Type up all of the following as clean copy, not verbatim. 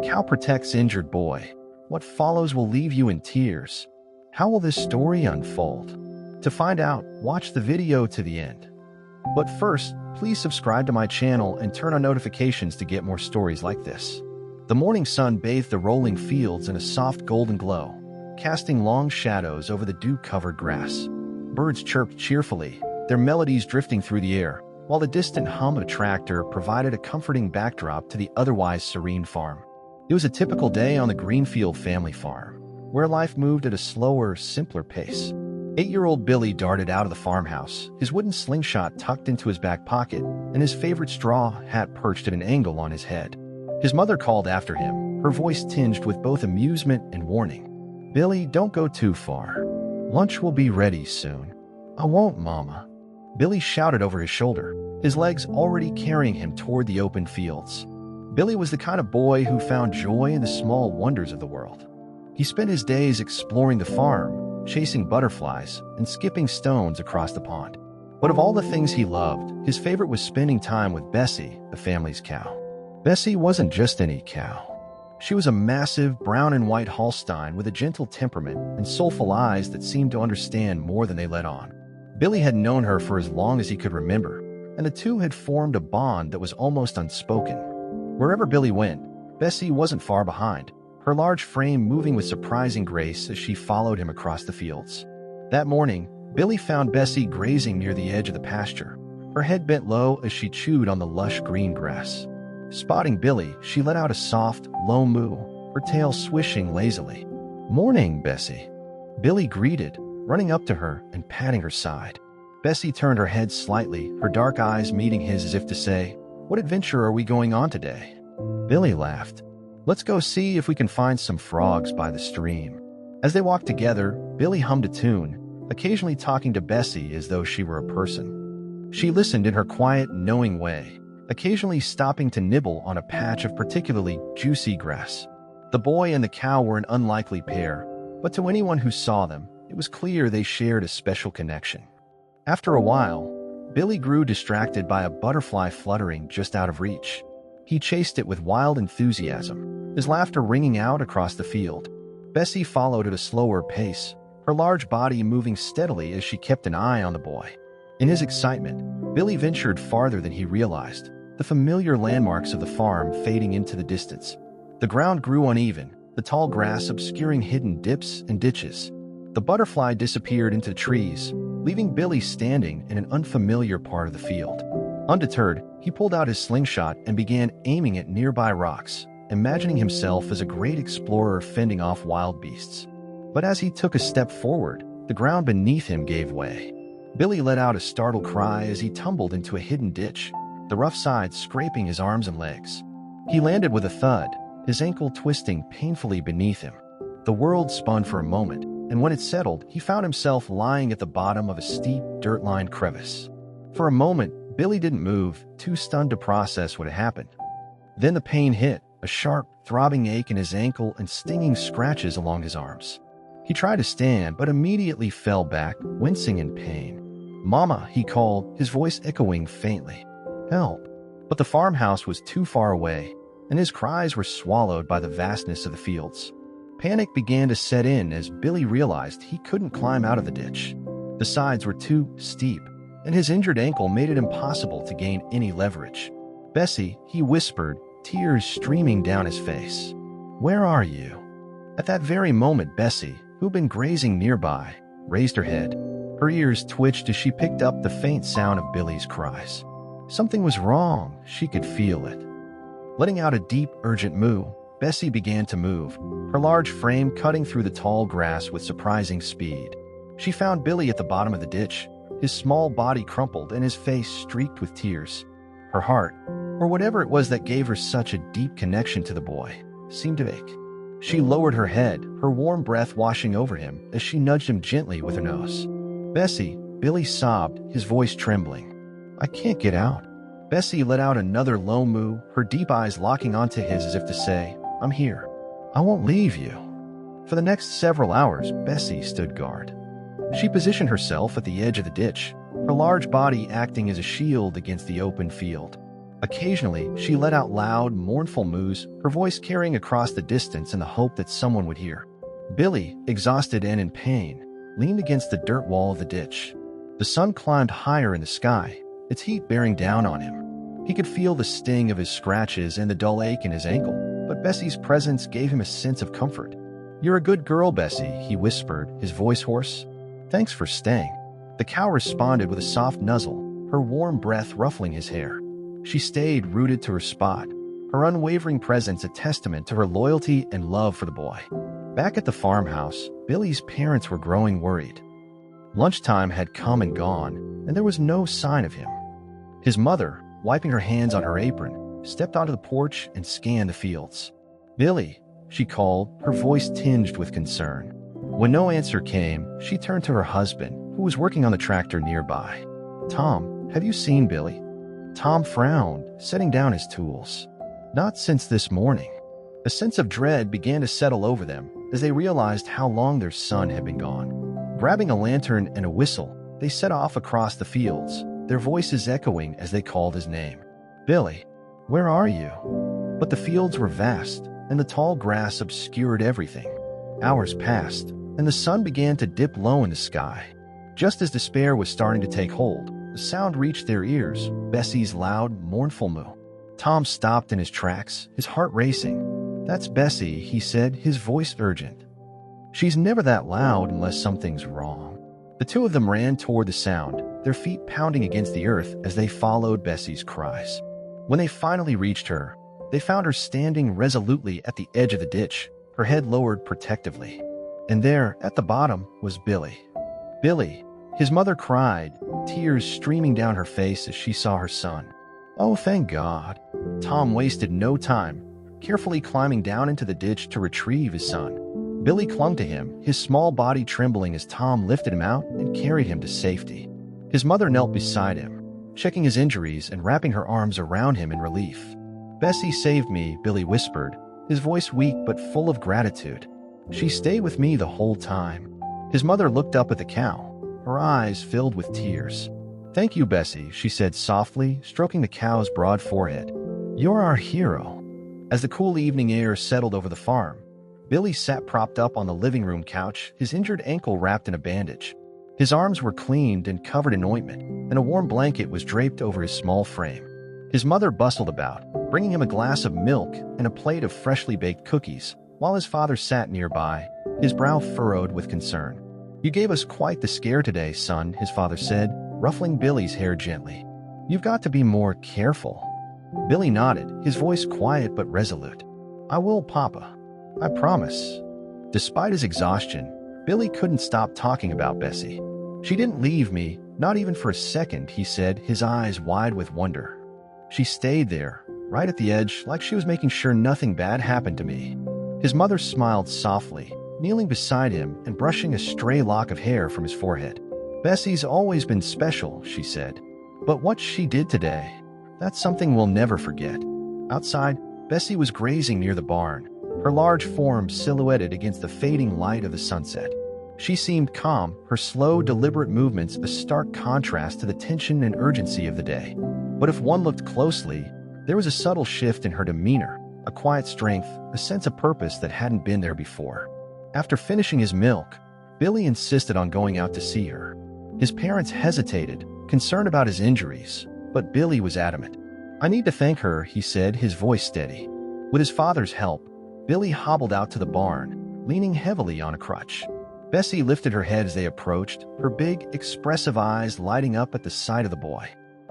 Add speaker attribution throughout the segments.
Speaker 1: Cow protects injured boy. What follows will leave you in tears. How will this story unfold? To find out, watch the video to the end. But first, please subscribe to my channel and turn on notifications to get more stories like this. The morning sun bathed the rolling fields in a soft golden glow, casting long shadows over the dew-covered grass. Birds chirped cheerfully, their melodies drifting through the air, while the distant hum of a tractor provided a comforting backdrop to the otherwise serene farm. It was a typical day on the Greenfield family farm, where life moved at a slower, simpler pace. 8-year-old Billy darted out of the farmhouse, his wooden slingshot tucked into his back pocket, and his favorite straw hat perched at an angle on his head. His mother called after him, her voice tinged with both amusement and warning. "Billy, don't go too far. Lunch will be ready soon." "I won't, Mama," Billy shouted over his shoulder, his legs already carrying him toward the open fields. Billy was the kind of boy who found joy in the small wonders of the world. He spent his days exploring the farm, chasing butterflies, and skipping stones across the pond. But of all the things he loved, his favorite was spending time with Bessie, the family's cow. Bessie wasn't just any cow. She was a massive brown and white Holstein with a gentle temperament and soulful eyes that seemed to understand more than they let on. Billy had known her for as long as he could remember, and the two had formed a bond that was almost unspoken. Wherever Billy went, Bessie wasn't far behind, her large frame moving with surprising grace as she followed him across the fields. That morning, Billy found Bessie grazing near the edge of the pasture, her head bent low as she chewed on the lush green grass. Spotting Billy, she let out a soft, low moo, her tail swishing lazily. "Morning, Bessie," Billy greeted, running up to her and patting her side. Bessie turned her head slightly, her dark eyes meeting his as if to say, "What adventure are we going on today?" Billy laughed. "Let's go see if we can find some frogs by the stream." As they walked together, Billy hummed a tune, occasionally talking to Bessie as though she were a person. She listened in her quiet, knowing way, occasionally stopping to nibble on a patch of particularly juicy grass. The boy and the cow were an unlikely pair, but to anyone who saw them, it was clear they shared a special connection. After a while, Billy grew distracted by a butterfly fluttering just out of reach. He chased it with wild enthusiasm, his laughter ringing out across the field. Bessie followed at a slower pace, her large body moving steadily as she kept an eye on the boy. In his excitement, Billy ventured farther than he realized, the familiar landmarks of the farm fading into the distance. The ground grew uneven, the tall grass obscuring hidden dips and ditches. The butterfly disappeared into the trees, leaving Billy standing in an unfamiliar part of the field. Undeterred, he pulled out his slingshot and began aiming at nearby rocks, imagining himself as a great explorer fending off wild beasts. But as he took a step forward, the ground beneath him gave way. Billy let out a startled cry as he tumbled into a hidden ditch, the rough sides scraping his arms and legs. He landed with a thud, his ankle twisting painfully beneath him. The world spun for a moment, and when it settled, he found himself lying at the bottom of a steep, dirt-lined crevice. For a moment, Billy didn't move, too stunned to process what had happened. Then the pain hit, a sharp, throbbing ache in his ankle and stinging scratches along his arms. He tried to stand, but immediately fell back, wincing in pain. "Mama," he called, his voice echoing faintly. "Help." But the farmhouse was too far away, and his cries were swallowed by the vastness of the fields. Panic began to set in as Billy realized he couldn't climb out of the ditch. The sides were too steep, and his injured ankle made it impossible to gain any leverage. "Bessie," he whispered, tears streaming down his face. "Where are you?" At that very moment, Bessie, who'd been grazing nearby, raised her head. Her ears twitched as she picked up the faint sound of Billy's cries. Something was wrong, she could feel it. Letting out a deep, urgent moo, Bessie began to move, her large frame cutting through the tall grass with surprising speed. She found Billy at the bottom of the ditch, his small body crumpled and his face streaked with tears. Her heart, or whatever it was that gave her such a deep connection to the boy, seemed to ache. She lowered her head, her warm breath washing over him as she nudged him gently with her nose. "Bessie," Billy sobbed, his voice trembling. "I can't get out." Bessie let out another low moo, her deep eyes locking onto his as if to say, "I'm here. I won't leave you." For the next several hours, Bessie stood guard. She positioned herself at the edge of the ditch, her large body acting as a shield against the open field. Occasionally, she let out loud, mournful moos, her voice carrying across the distance in the hope that someone would hear. Billy, exhausted and in pain, leaned against the dirt wall of the ditch. The sun climbed higher in the sky, its heat bearing down on him. He could feel the sting of his scratches and the dull ache in his ankle, but Bessie's presence gave him a sense of comfort. "You're a good girl, Bessie," he whispered, his voice hoarse. "Thanks for staying." The cow responded with a soft nuzzle, her warm breath ruffling his hair. She stayed rooted to her spot, her unwavering presence a testament to her loyalty and love for the boy. Back at the farmhouse, Billy's parents were growing worried. Lunchtime had come and gone, and there was no sign of him. His mother, wiping her hands on her apron, stepped onto the porch and scanned the fields. "Billy," she called, her voice tinged with concern. When no answer came, she turned to her husband, who was working on the tractor nearby. "Tom, have you seen Billy?" Tom frowned, setting down his tools. "Not since this morning." A sense of dread began to settle over them as they realized how long their son had been gone. Grabbing a lantern and a whistle, they set off across the fields, their voices echoing as they called his name. "Billy, where are you?" But the fields were vast, and the tall grass obscured everything. Hours passed, and the sun began to dip low in the sky. Just as despair was starting to take hold, the sound reached their ears, Bessie's loud, mournful moo. Tom stopped in his tracks, his heart racing. "That's Bessie," he said, his voice urgent. "She's never that loud unless something's wrong." The two of them ran toward the sound, their feet pounding against the earth as they followed Bessie's cries. When they finally reached her, they found her standing resolutely at the edge of the ditch, her head lowered protectively. And there, at the bottom, was Billy. "Billy," his mother cried, tears streaming down her face as she saw her son. "Oh, thank God." Tom wasted no time, carefully climbing down into the ditch to retrieve his son. Billy clung to him, his small body trembling as Tom lifted him out and carried him to safety. His mother knelt beside him, checking his injuries and wrapping her arms around him in relief. "Bessie saved me," Billy whispered, his voice weak but full of gratitude. "She stayed with me the whole time." His mother looked up at the cow, her eyes filled with tears. "Thank you, Bessie," she said softly, stroking the cow's broad forehead. "You're our hero." As the cool evening air settled over the farm, Billy sat propped up on the living room couch, his injured ankle wrapped in a bandage. His arms were cleaned and covered in ointment, and a warm blanket was draped over his small frame. His mother bustled about, bringing him a glass of milk and a plate of freshly baked cookies, while his father sat nearby, his brow furrowed with concern. "You gave us quite the scare today, son," his father said, ruffling Billy's hair gently. "You've got to be more careful." Billy nodded, his voice quiet but resolute. "I will, Papa. I promise." Despite his exhaustion, Billy couldn't stop talking about Bessie. "She didn't leave me, not even for a second," he said, his eyes wide with wonder. "She stayed there, right at the edge, like she was making sure nothing bad happened to me." His mother smiled softly, kneeling beside him and brushing a stray lock of hair from his forehead. "Bessie's always been special," she said. "But what she did today, that's something we'll never forget." Outside, Bessie was grazing near the barn, her large form silhouetted against the fading light of the sunset. She seemed calm, her slow, deliberate movements a stark contrast to the tension and urgency of the day. But if one looked closely, there was a subtle shift in her demeanor, a quiet strength, a sense of purpose that hadn't been there before. After finishing his milk, Billy insisted on going out to see her. His parents hesitated, concerned about his injuries, but Billy was adamant. "I need to thank her," he said, his voice steady. With his father's help, Billy hobbled out to the barn, leaning heavily on a crutch. Bessie lifted her head as they approached, her big, expressive eyes lighting up at the sight of the boy.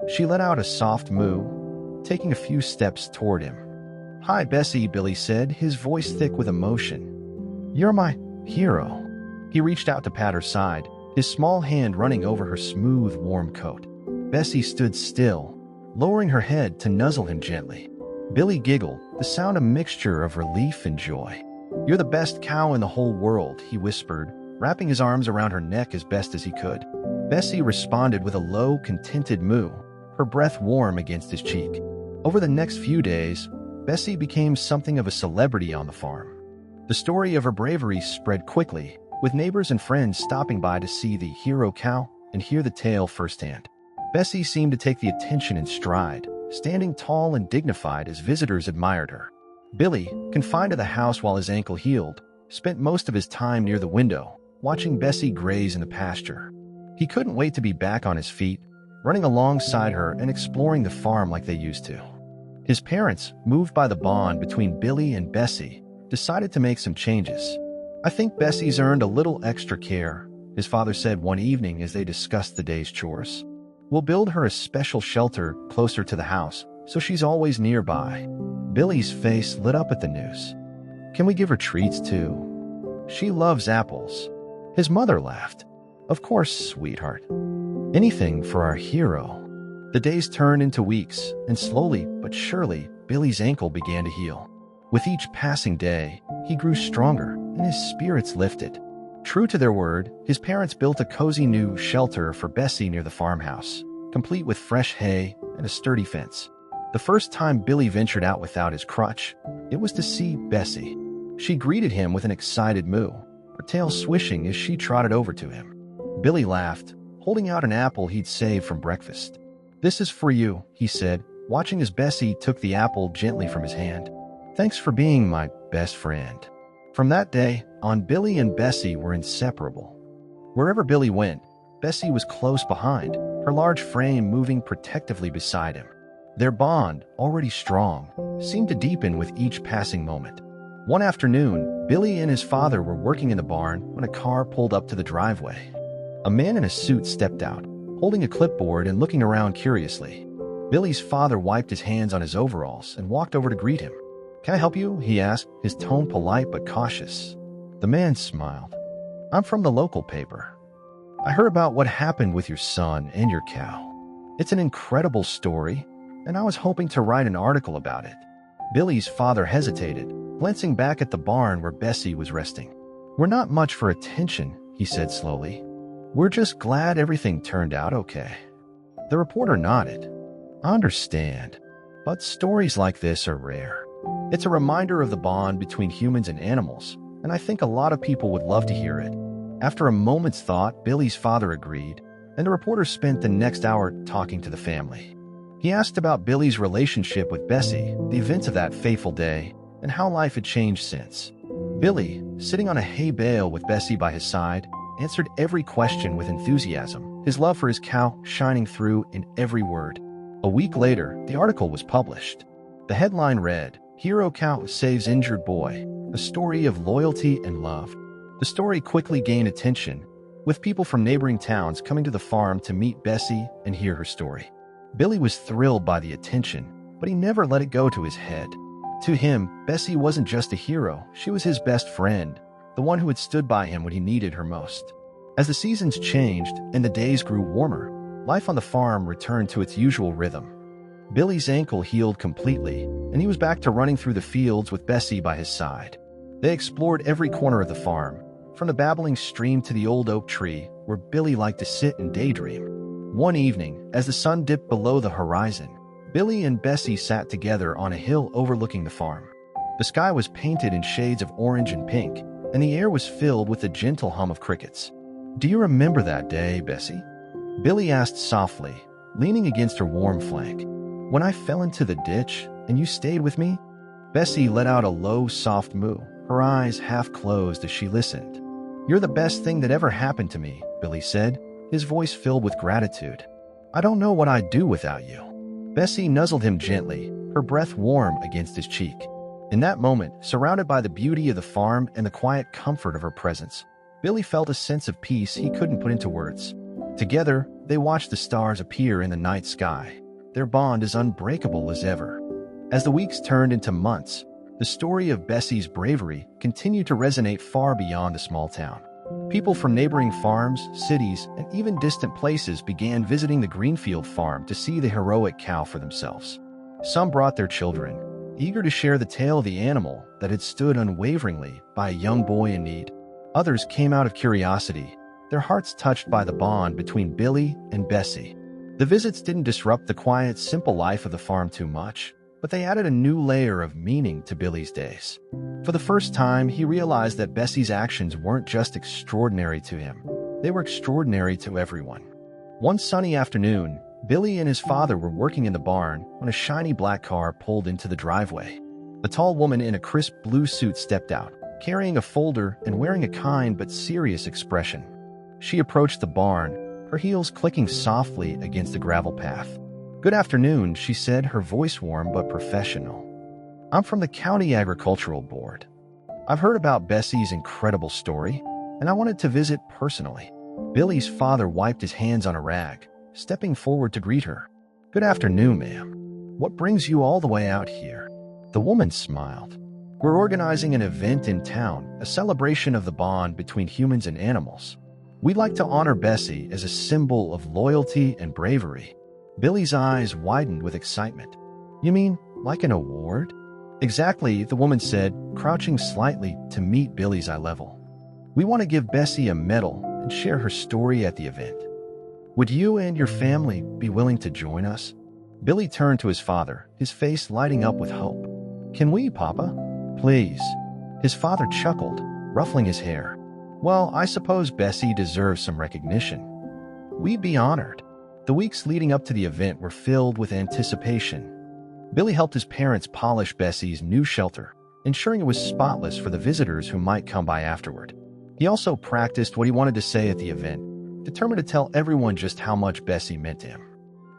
Speaker 1: She let out a soft moo, taking a few steps toward him. "Hi, Bessie," Billy said, his voice thick with emotion. "You're my hero." He reached out to pat her side, his small hand running over her smooth, warm coat. Bessie stood still, lowering her head to nuzzle him gently. Billy giggled, the sound a mixture of relief and joy. "You're the best cow in the whole world," he whispered, wrapping his arms around her neck as best as he could. Bessie responded with a low, contented moo, her breath warm against his cheek. Over the next few days, Bessie became something of a celebrity on the farm. The story of her bravery spread quickly, with neighbors and friends stopping by to see the hero cow and hear the tale firsthand. Bessie seemed to take the attention in stride, standing tall and dignified as visitors admired her. Billy, confined to the house while his ankle healed, spent most of his time near the window, watching Bessie graze in the pasture. He couldn't wait to be back on his feet, running alongside her and exploring the farm like they used to. His parents, moved by the bond between Billy and Bessie, decided to make some changes. "I think Bessie's earned a little extra care," his father said one evening as they discussed the day's chores. "We'll build her a special shelter closer to the house, so she's always nearby." Billy's face lit up at the news. "Can we give her treats too? She loves apples." His mother laughed. "Of course, sweetheart. Anything for our hero." The days turned into weeks, and slowly but surely, Billy's ankle began to heal. With each passing day, he grew stronger and his spirits lifted. True to their word, his parents built a cozy new shelter for Bessie near the farmhouse, complete with fresh hay and a sturdy fence. The first time Billy ventured out without his crutch, it was to see Bessie. She greeted him with an excited moo, her tail swishing as she trotted over to him. Billy laughed, holding out an apple he'd saved from breakfast. "This is for you," he said, watching as Bessie took the apple gently from his hand. "Thanks for being my best friend." From that day on, Billy and Bessie were inseparable. Wherever Billy went, Bessie was close behind, her large frame moving protectively beside him. Their bond, already strong, seemed to deepen with each passing moment. One afternoon, Billy and his father were working in the barn when a car pulled up to the driveway. A man in a suit stepped out, holding a clipboard and looking around curiously. Billy's father wiped his hands on his overalls and walked over to greet him. "Can I help you?" he asked, his tone polite but cautious. The man smiled. "I'm from the local paper. I heard about what happened with your son and your cow. It's an incredible story, and I was hoping to write an article about it." Billy's father hesitated, glancing back at the barn where Bessie was resting. "We're not much for attention," he said slowly. "We're just glad everything turned out okay." The reporter nodded. "I understand, but stories like this are rare. It's a reminder of the bond between humans and animals, and I think a lot of people would love to hear it." After a moment's thought, Billy's father agreed, and the reporter spent the next hour talking to the family. He asked about Billy's relationship with Bessie, the events of that fateful day, and how life had changed since. Billy, sitting on a hay bale with Bessie by his side, answered every question with enthusiasm, his love for his cow shining through in every word. A week later, the article was published. The headline read, "Hero Cow Saves Injured Boy, a story of loyalty and love." The story quickly gained attention, with people from neighboring towns coming to the farm to meet Bessie and hear her story. Billy was thrilled by the attention, but he never let it go to his head. To him, Bessie wasn't just a hero, she was his best friend, the one who had stood by him when he needed her most. As the seasons changed and the days grew warmer, life on the farm returned to its usual rhythm. Billy's ankle healed completely, and he was back to running through the fields with Bessie by his side. They explored every corner of the farm, from the babbling stream to the old oak tree where Billy liked to sit and daydream. One evening, as the sun dipped below the horizon, Billy and Bessie sat together on a hill overlooking the farm. The sky was painted in shades of orange and pink, and the air was filled with the gentle hum of crickets. "Do you remember that day, Bessie?" Billy asked softly, leaning against her warm flank. "When I fell into the ditch and you stayed with me?" Bessie let out a low, soft moo, her eyes half closed as she listened. "You're the best thing that ever happened to me," Billy said, his voice filled with gratitude. "I don't know what I'd do without you." Bessie nuzzled him gently, her breath warm against his cheek. In that moment, surrounded by the beauty of the farm and the quiet comfort of her presence, Billy felt a sense of peace he couldn't put into words. Together, they watched the stars appear in the night sky, their bond as unbreakable as ever. As the weeks turned into months, the story of Bessie's bravery continued to resonate far beyond the small town. People from neighboring farms, cities, and even distant places began visiting the Greenfield farm to see the heroic cow for themselves. Some brought their children, eager to share the tale of the animal that had stood unwaveringly by a young boy in need. Others came out of curiosity, their hearts touched by the bond between Billy and Bessie. The visits didn't disrupt the quiet, simple life of the farm too much, but they added a new layer of meaning to Billy's days. For the first time, he realized that Bessie's actions weren't just extraordinary to him. They were extraordinary to everyone. One sunny afternoon, Billy and his father were working in the barn when a shiny black car pulled into the driveway. A tall woman in a crisp blue suit stepped out, carrying a folder and wearing a kind but serious expression. She approached the barn, her heels clicking softly against the gravel path. "Good afternoon," she said, her voice warm but professional. "I'm from the County Agricultural Board. I've heard about Bessie's incredible story, and I wanted to visit personally." Billy's father wiped his hands on a rag, stepping forward to greet her. "Good afternoon, ma'am. What brings you all the way out here?" The woman smiled. "We're organizing an event in town, a celebration of the bond between humans and animals. We'd like to honor Bessie as a symbol of loyalty and bravery." Billy's eyes widened with excitement. "You mean like an award?" "Exactly," the woman said, crouching slightly to meet Billy's eye level. "We want to give Bessie a medal and share her story at the event. Would you and your family be willing to join us?" Billy turned to his father, his face lighting up with hope. "Can we, Papa? Please." His father chuckled, ruffling his hair. "Well, I suppose Bessie deserves some recognition. We'd be honored." The weeks leading up to the event were filled with anticipation. Billy helped his parents polish Bessie's new shelter, ensuring it was spotless for the visitors who might come by afterward. He also practiced what he wanted to say at the event, determined to tell everyone just how much Bessie meant to him.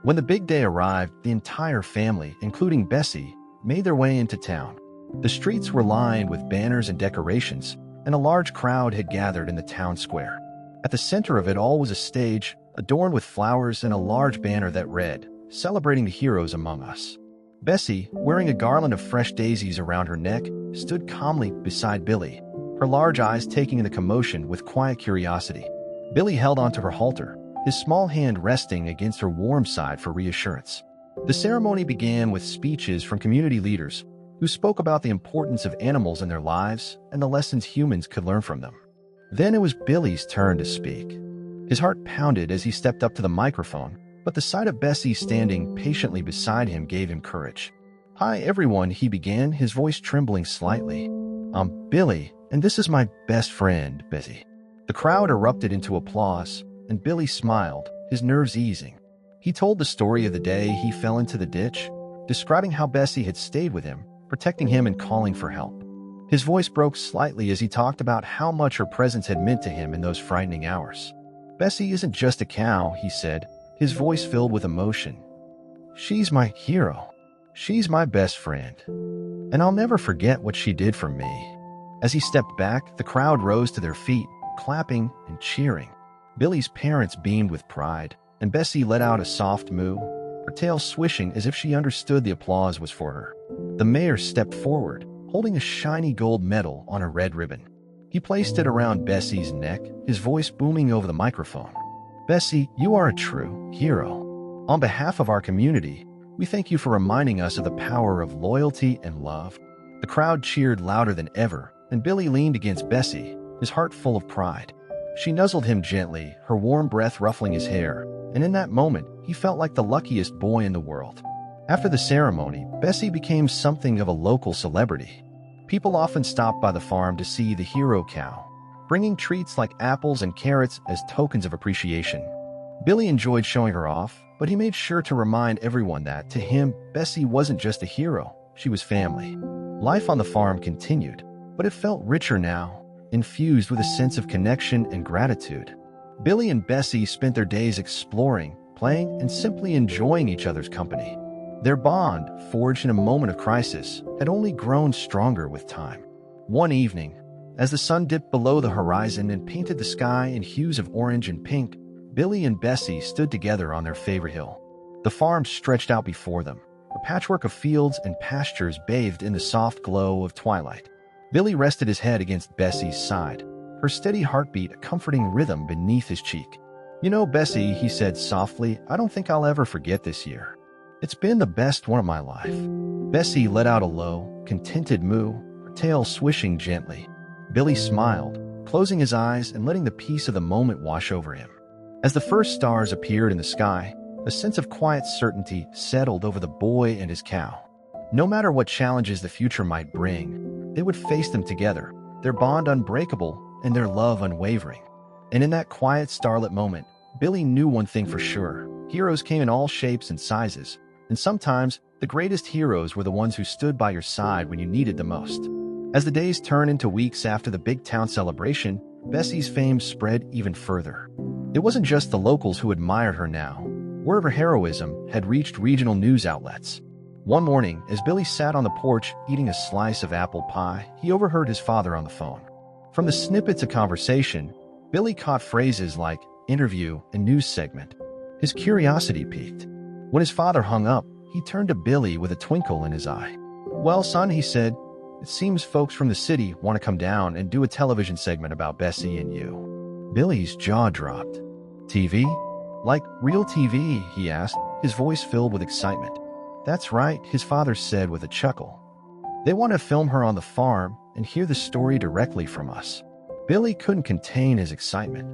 Speaker 1: When the big day arrived, the entire family, including Bessie, made their way into town. The streets were lined with banners and decorations, and a large crowd had gathered in the town square. At the center of it all was a stage, adorned with flowers and a large banner that read, "Celebrating the Heroes Among Us." Bessie, wearing a garland of fresh daisies around her neck, stood calmly beside Billy, her large eyes taking in the commotion with quiet curiosity. Billy held onto her halter, his small hand resting against her warm side for reassurance. The ceremony began with speeches from community leaders, who spoke about the importance of animals in their lives and the lessons humans could learn from them. Then it was Billy's turn to speak. His heart pounded as he stepped up to the microphone, but the sight of Bessie standing patiently beside him gave him courage. "Hi, everyone," he began, his voice trembling slightly. "I'm Billy, and this is my best friend, Bessie." The crowd erupted into applause, and Billy smiled, his nerves easing. He told the story of the day he fell into the ditch, describing how Bessie had stayed with him, protecting him and calling for help. His voice broke slightly as he talked about how much her presence had meant to him in those frightening hours. "Bessie isn't just a cow," he said, his voice filled with emotion. "She's my hero. She's my best friend. And I'll never forget what she did for me." As he stepped back, the crowd rose to their feet, clapping and cheering. Billy's parents beamed with pride, and Bessie let out a soft moo, her tail swishing as if she understood the applause was for her. The mayor stepped forward, holding a shiny gold medal on a red ribbon. He placed it around Bessie's neck, his voice booming over the microphone. "Bessie, you are a true hero. On behalf of our community, we thank you for reminding us of the power of loyalty and love." The crowd cheered louder than ever, and Billy leaned against Bessie, his heart full of pride. She nuzzled him gently, her warm breath ruffling his hair, and in that moment, he felt like the luckiest boy in the world. After the ceremony, Bessie became something of a local celebrity. People often stopped by the farm to see the hero cow, bringing treats like apples and carrots as tokens of appreciation. Billy enjoyed showing her off, but he made sure to remind everyone that, to him, Bessie wasn't just a hero, she was family. Life on the farm continued, but it felt richer now, infused with a sense of connection and gratitude. Billy and Bessie spent their days exploring, playing, and simply enjoying each other's company. Their bond, forged in a moment of crisis, had only grown stronger with time. One evening, as the sun dipped below the horizon and painted the sky in hues of orange and pink, Billy and Bessie stood together on their favorite hill. The farm stretched out before them, a patchwork of fields and pastures bathed in the soft glow of twilight. Billy rested his head against Bessie's side, her steady heartbeat a comforting rhythm beneath his cheek. "You know, Bessie," he said softly, "I don't think I'll ever forget this year. It's been the best one of my life." Bessie let out a low, contented moo, her tail swishing gently. Billy smiled, closing his eyes and letting the peace of the moment wash over him. As the first stars appeared in the sky, a sense of quiet certainty settled over the boy and his cow. No matter what challenges the future might bring, they would face them together, their bond unbreakable and their love unwavering. And in that quiet starlit moment, Billy knew one thing for sure. Heroes came in all shapes and sizes, and sometimes the greatest heroes were the ones who stood by your side when you needed them most. As the days turned into weeks after the big town celebration, Bessie's fame spread even further. It wasn't just the locals who admired her now. Word of her heroism had reached regional news outlets. One morning, as Billy sat on the porch eating a slice of apple pie, he overheard his father on the phone. From the snippets of conversation, Billy caught phrases like interview and news segment. His curiosity piqued. When his father hung up, he turned to Billy with a twinkle in his eye. "Well, son," he said, "it seems folks from the city want to come down and do a television segment about Bessie and you." Billy's jaw dropped. "TV? Like real TV?" he asked, his voice filled with excitement. "That's right," his father said with a chuckle. "They want to film her on the farm and hear the story directly from us." Billy couldn't contain his excitement.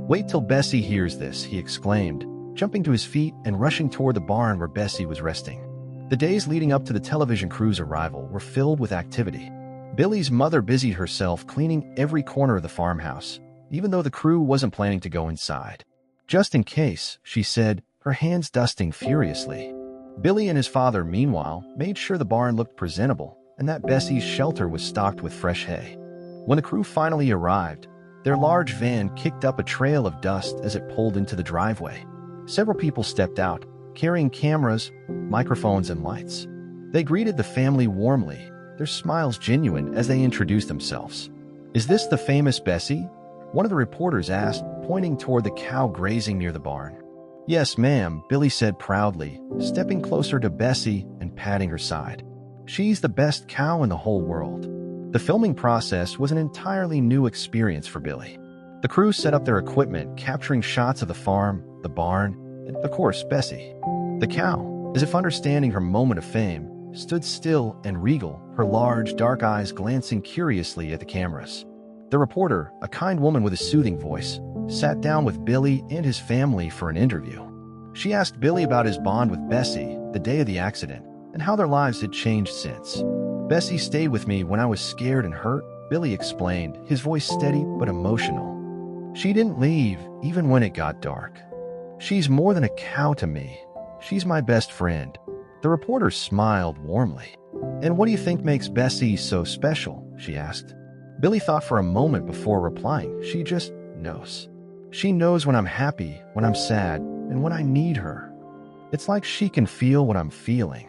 Speaker 1: "Wait till Bessie hears this," he exclaimed, jumping to his feet and rushing toward the barn where Bessie was resting. The days leading up to the television crew's arrival were filled with activity. Billy's mother busied herself cleaning every corner of the farmhouse, even though the crew wasn't planning to go inside. "Just in case," she said, her hands dusting furiously. Billy and his father, meanwhile, made sure the barn looked presentable and that Bessie's shelter was stocked with fresh hay. When the crew finally arrived, their large van kicked up a trail of dust as it pulled into the driveway. Several people stepped out, carrying cameras, microphones, and lights. They greeted the family warmly, their smiles genuine as they introduced themselves. "Is this the famous Bessie?" one of the reporters asked, pointing toward the cow grazing near the barn. "Yes, ma'am," Billy said proudly, stepping closer to Bessie and patting her side. "She's the best cow in the whole world." The filming process was an entirely new experience for Billy. The crew set up their equipment, capturing shots of the farm, the barn, and, of course, Bessie. The cow, as if understanding her moment of fame, stood still and regal, her large, dark eyes glancing curiously at the cameras. The reporter, a kind woman with a soothing voice, sat down with Billy and his family for an interview. She asked Billy about his bond with Bessie the day of the accident and how their lives had changed since. "Bessie stayed with me when I was scared and hurt," Billy explained, his voice steady but emotional. "She didn't leave, even when it got dark. She's more than a cow to me. She's my best friend." The reporter smiled warmly. "And what do you think makes Bessie so special?" she asked. Billy thought for a moment before replying. "She just knows. She knows when I'm happy, when I'm sad, and when I need her. It's like she can feel what I'm feeling."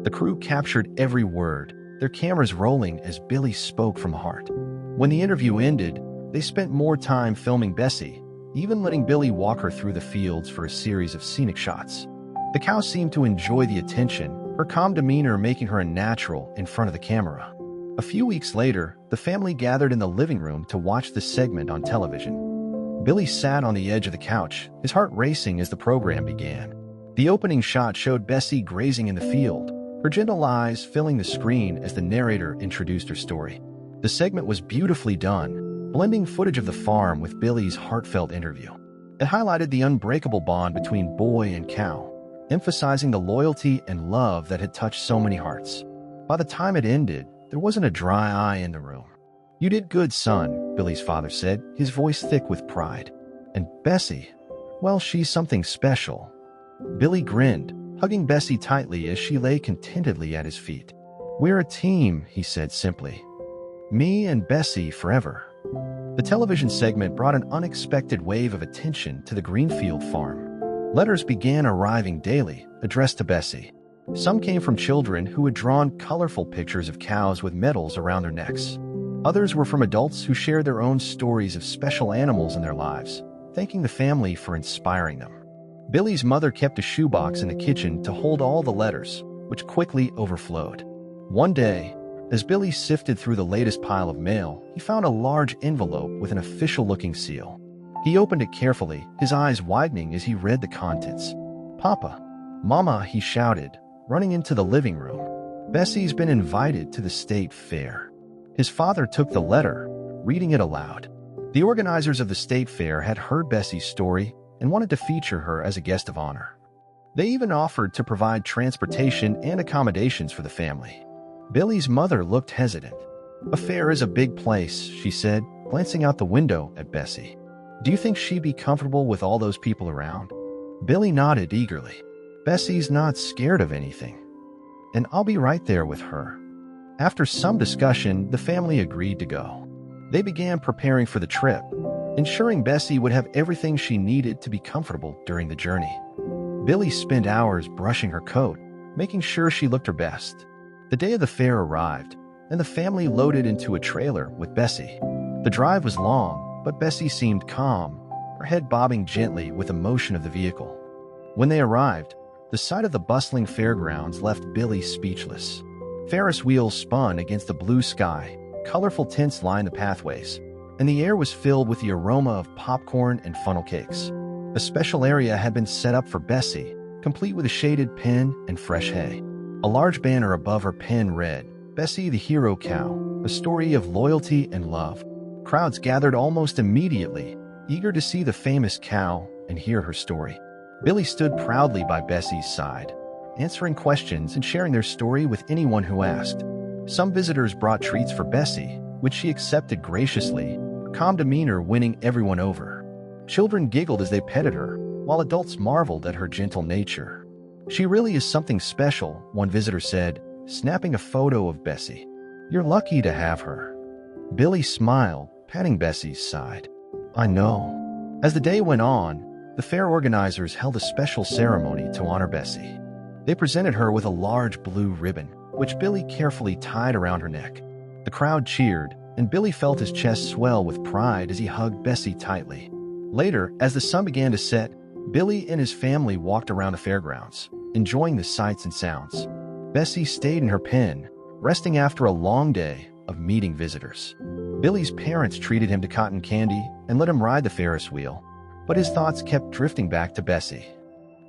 Speaker 1: The crew captured every word, their cameras rolling as Billy spoke from the heart. When the interview ended, they spent more time filming Bessie, even letting Billy walk her through the fields for a series of scenic shots. The cow seemed to enjoy the attention, her calm demeanor making her a natural in front of the camera. A few weeks later, the family gathered in the living room to watch the segment on television. Billy sat on the edge of the couch, his heart racing as the program began. The opening shot showed Bessie grazing in the field, her gentle eyes filling the screen as the narrator introduced her story. The segment was beautifully done, blending footage of the farm with Billy's heartfelt interview. It highlighted the unbreakable bond between boy and cow, emphasizing the loyalty and love that had touched so many hearts. By the time it ended, there wasn't a dry eye in the room. "You did good, son," Billy's father said, his voice thick with pride. "And Bessie, well, she's something special." Billy grinned, hugging Bessie tightly as she lay contentedly at his feet. "We're a team," he said simply. "Me and Bessie forever." The television segment brought an unexpected wave of attention to the Greenfield farm. Letters began arriving daily, addressed to Bessie. Some came from children who had drawn colorful pictures of cows with medals around their necks. Others were from adults who shared their own stories of special animals in their lives, thanking the family for inspiring them. Billy's mother kept a shoebox in the kitchen to hold all the letters, which quickly overflowed. One day, as Billy sifted through the latest pile of mail, he found a large envelope with an official-looking seal. He opened it carefully, his eyes widening as he read the contents. "Papa, Mama," he shouted, running into the living room. "Bessie's been invited to the state fair." His father took the letter, reading it aloud. The organizers of the state fair had heard Bessie's story and wanted to feature her as a guest of honor. They even offered to provide transportation and accommodations for the family. Billy's mother looked hesitant. "A fair is a big place," she said, glancing out the window at Bessie. "Do you think she'd be comfortable with all those people around?" Billy nodded eagerly. Bessie's not scared of anything, and I'll be right there with her. After some discussion, the family agreed to go. They began preparing for the trip, ensuring Bessie would have everything she needed to be comfortable during the journey. Billy spent hours brushing her coat, making sure she looked her best. The day of the fair arrived, and the family loaded into a trailer with Bessie. The drive was long, but Bessie seemed calm, her head bobbing gently with the motion of the vehicle. When they arrived, the sight of the bustling fairgrounds left Billy speechless. Ferris wheels spun against the blue sky, colorful tints lined the pathways, and the air was filled with the aroma of popcorn and funnel cakes. A special area had been set up for Bessie, complete with a shaded pen and fresh hay. A large banner above her pen read, "Bessie the Hero Cow, a story of loyalty and love." Crowds gathered almost immediately, eager to see the famous cow and hear her story. Billy stood proudly by Bessie's side, answering questions and sharing their story with anyone who asked. Some visitors brought treats for Bessie, which she accepted graciously, her calm demeanor winning everyone over. Children giggled as they petted her, while adults marveled at her gentle nature. "She really is something special," one visitor said, snapping a photo of Bessie. "You're lucky to have her." Billy smiled, patting Bessie's side. "I know." As the day went on, the fair organizers held a special ceremony to honor Bessie. They presented her with a large blue ribbon, which Billy carefully tied around her neck. The crowd cheered, and Billy felt his chest swell with pride as he hugged Bessie tightly. Later, as the sun began to set, Billy and his family walked around the fairgrounds, enjoying the sights and sounds. Bessie stayed in her pen, resting after a long day of meeting visitors. Billy's parents treated him to cotton candy and let him ride the Ferris wheel, but his thoughts kept drifting back to Bessie.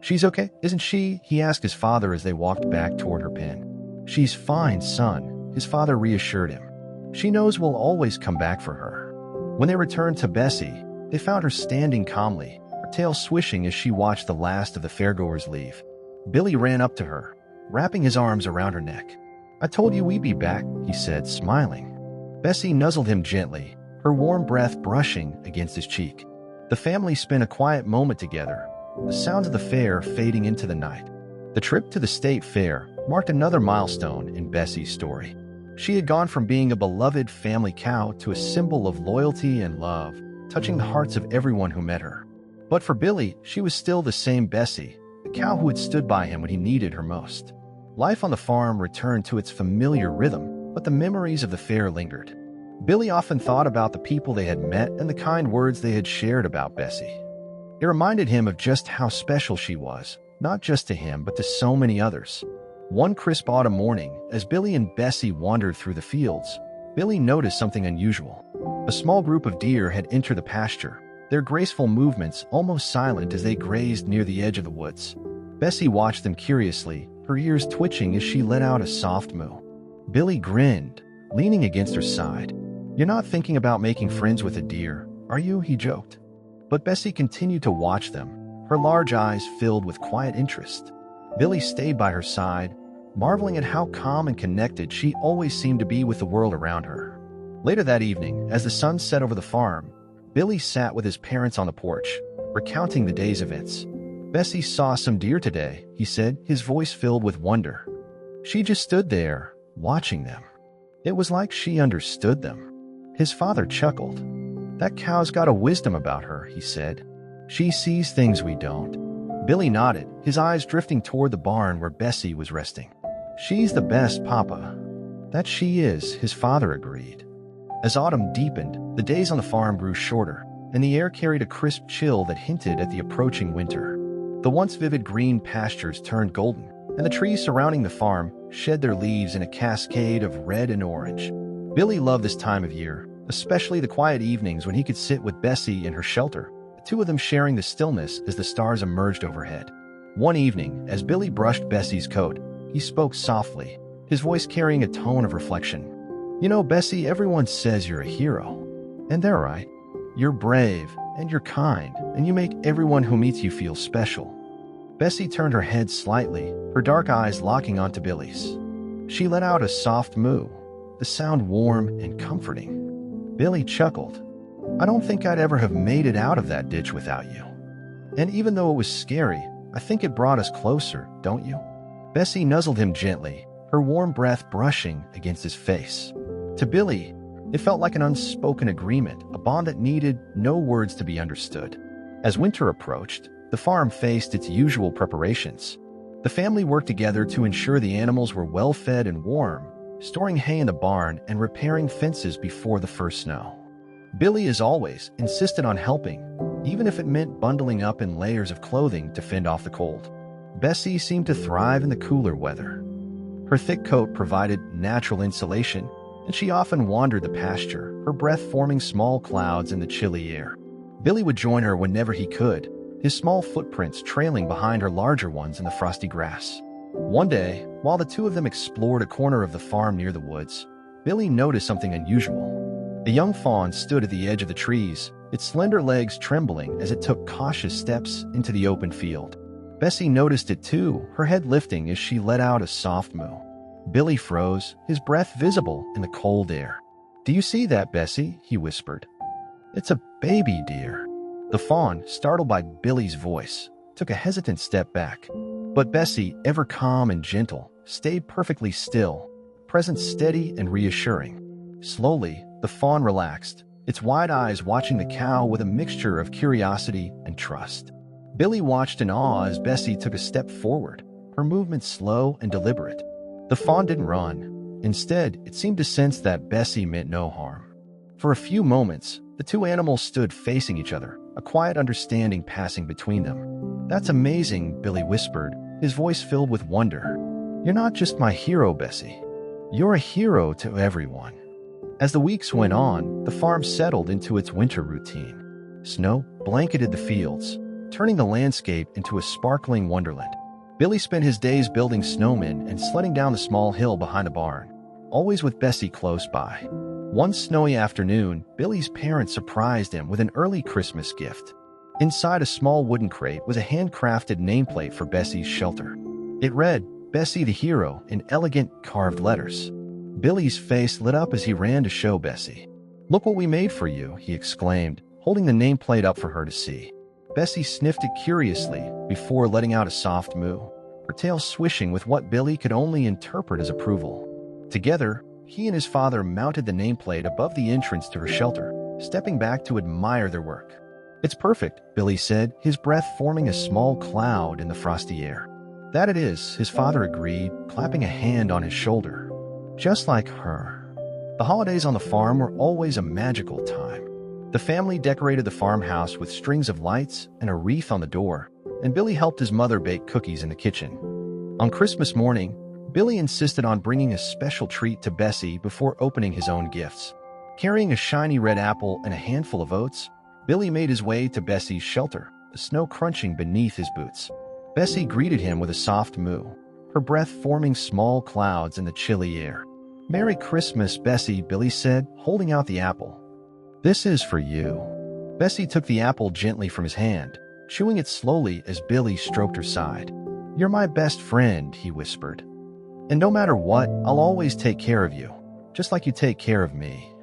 Speaker 1: "She's okay, isn't she?" he asked his father as they walked back toward her pen. "She's fine, son," his father reassured him. "She knows we'll always come back for her." When they returned to Bessie, they found her standing calmly, her tail swishing as she watched the last of the fairgoers leave. Billy ran up to her, wrapping his arms around her neck. "I told you we'd be back," he said, smiling. Bessie nuzzled him gently, her warm breath brushing against his cheek. The family spent a quiet moment together, the sounds of the fair fading into the night. The trip to the state fair marked another milestone in Bessie's story. She had gone from being a beloved family cow to a symbol of loyalty and love, touching the hearts of everyone who met her. But for Billy, she was still the same Bessie, the cow who had stood by him when he needed her most. Life on the farm returned to its familiar rhythm, but the memories of the fair lingered. Billy often thought about the people they had met and the kind words they had shared about Bessie. It reminded him of just how special she was, not just to him, but to so many others. One crisp autumn morning, as Billy and Bessie wandered through the fields, Billy noticed something unusual. A small group of deer had entered the pasture, their graceful movements almost silent as they grazed near the edge of the woods. Bessie watched them curiously, her ears twitching as she let out a soft moo. Billy grinned, leaning against her side. "You're not thinking about making friends with a deer, are you?" he joked. But Bessie continued to watch them, her large eyes filled with quiet interest. Billy stayed by her side, marveling at how calm and connected she always seemed to be with the world around her. Later that evening, as the sun set over the farm, Billy sat with his parents on the porch, recounting the day's events. "Bessie saw some deer today," he said, his voice filled with wonder. "She just stood there, watching them. It was like she understood them." His father chuckled. "That cow's got a wisdom about her," he said. "She sees things we don't." Billy nodded, his eyes drifting toward the barn where Bessie was resting. "She's the best, Papa." "That she is," his father agreed. As autumn deepened, the days on the farm grew shorter, and the air carried a crisp chill that hinted at the approaching winter. The once vivid green pastures turned golden, and the trees surrounding the farm shed their leaves in a cascade of red and orange. Billy loved this time of year, especially the quiet evenings when he could sit with Bessie in her shelter, the two of them sharing the stillness as the stars emerged overhead. One evening, as Billy brushed Bessie's coat, he spoke softly, his voice carrying a tone of reflection. "You know, Bessie, everyone says you're a hero. And they're right. You're brave, and you're kind, and you make everyone who meets you feel special." Bessie turned her head slightly, her dark eyes locking onto Billy's. She let out a soft moo, the sound warm and comforting. Billy chuckled. "I don't think I'd ever have made it out of that ditch without you." And even though it was scary, I think it brought us closer, don't you? Bessie nuzzled him gently, her warm breath brushing against his face. To Billy, it felt like an unspoken agreement, a bond that needed no words to be understood. As winter approached, the farm faced its usual preparations. The family worked together to ensure the animals were well fed and warm, storing hay in the barn and repairing fences before the first snow. Billy, as always, insisted on helping, even if it meant bundling up in layers of clothing to fend off the cold. Bessie seemed to thrive in the cooler weather. Her thick coat provided natural insulation, and she often wandered the pasture, her breath forming small clouds in the chilly air. Billy would join her whenever he could, his small footprints trailing behind her larger ones in the frosty grass. One day, while the two of them explored a corner of the farm near the woods, Billy noticed something unusual. A young fawn stood at the edge of the trees, its slender legs trembling as it took cautious steps into the open field. Bessie noticed it too, her head lifting as she let out a soft moo. Billy froze, his breath visible in the cold air. "Do you see that, Bessie?" he whispered. "It's a baby deer." The fawn, startled by Billy's voice, took a hesitant step back. But Bessie, ever calm and gentle, stayed perfectly still, presence steady and reassuring. Slowly, the fawn relaxed, its wide eyes watching the cow with a mixture of curiosity and trust. Billy watched in awe as Bessie took a step forward, her movements slow and deliberate. The fawn didn't run. Instead, it seemed to sense that Bessie meant no harm. For a few moments, the two animals stood facing each other, a quiet understanding passing between them. "That's amazing," Billy whispered, his voice filled with wonder. "You're not just my hero, Bessie. You're a hero to everyone." As the weeks went on, the farm settled into its winter routine. Snow blanketed the fields, turning the landscape into a sparkling wonderland. Billy spent his days building snowmen and sledding down the small hill behind the barn, always with Bessie close by. One snowy afternoon, Billy's parents surprised him with an early Christmas gift. Inside a small wooden crate was a handcrafted nameplate for Bessie's shelter. It read, "Bessie the Hero," in elegant carved letters. Billy's face lit up as he ran to show Bessie. "Look what we made for you," he exclaimed, holding the nameplate up for her to see. Bessie sniffed it curiously before letting out a soft moo, her tail swishing with what Billy could only interpret as approval. Together, he and his father mounted the nameplate above the entrance to her shelter, stepping back to admire their work. "It's perfect," Billy said, his breath forming a small cloud in the frosty air. "That it is," his father agreed, clapping a hand on his shoulder. "Just like her." The holidays on the farm were always a magical time. The family decorated the farmhouse with strings of lights and a wreath on the door, and Billy helped his mother bake cookies in the kitchen. On Christmas morning, Billy insisted on bringing a special treat to Bessie before opening his own gifts. Carrying a shiny red apple and a handful of oats, Billy made his way to Bessie's shelter, the snow crunching beneath his boots. Bessie greeted him with a soft moo, her breath forming small clouds in the chilly air. "Merry Christmas, Bessie," Billy said, holding out the apple. "This is for you." Bessie took the apple gently from his hand, chewing it slowly as Billy stroked her side. "You're my best friend," he whispered. "And no matter what, I'll always take care of you, just like you take care of me."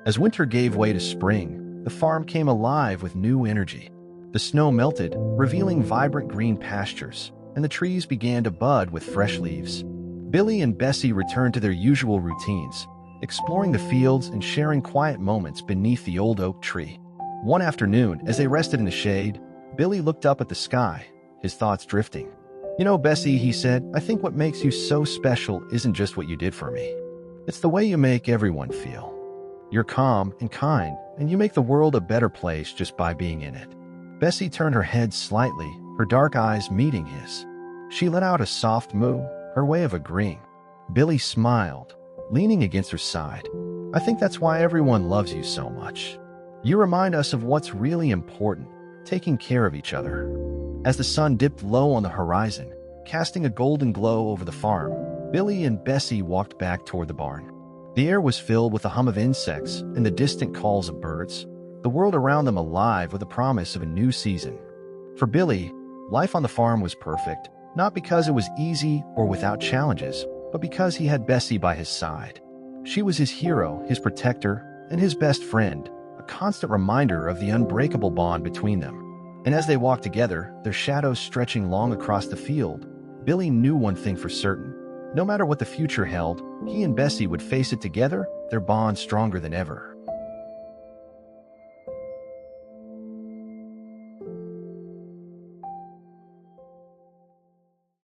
Speaker 1: As winter gave way to spring, the farm came alive with new energy. The snow melted, revealing vibrant green pastures, and the trees began to bud with fresh leaves. Billy and Bessie returned to their usual routines, exploring the fields and sharing quiet moments beneath the old oak tree. One afternoon, as they rested in the shade, Billy looked up at the sky, his thoughts drifting. "You know, Bessie," he said, "I think what makes you so special isn't just what you did for me. It's the way you make everyone feel. You're calm and kind, and you make the world a better place just by being in it." Bessie turned her head slightly, her dark eyes meeting his. She let out a soft moo, her way of agreeing. Billy smiled, leaning against her side. "I think that's why everyone loves you so much. You remind us of what's really important, taking care of each other." As the sun dipped low on the horizon, casting a golden glow over the farm, Billy and Bessie walked back toward the barn. The air was filled with the hum of insects and the distant calls of birds, the world around them alive with the promise of a new season. For Billy, life on the farm was perfect, not because it was easy or without challenges, but because he had Bessie by his side. She was his hero, his protector, and his best friend, a constant reminder of the unbreakable bond between them. And as they walked together, their shadows stretching long across the field, Billy knew one thing for certain. No matter what the future held, he and Bessie would face it together, their bond stronger than ever.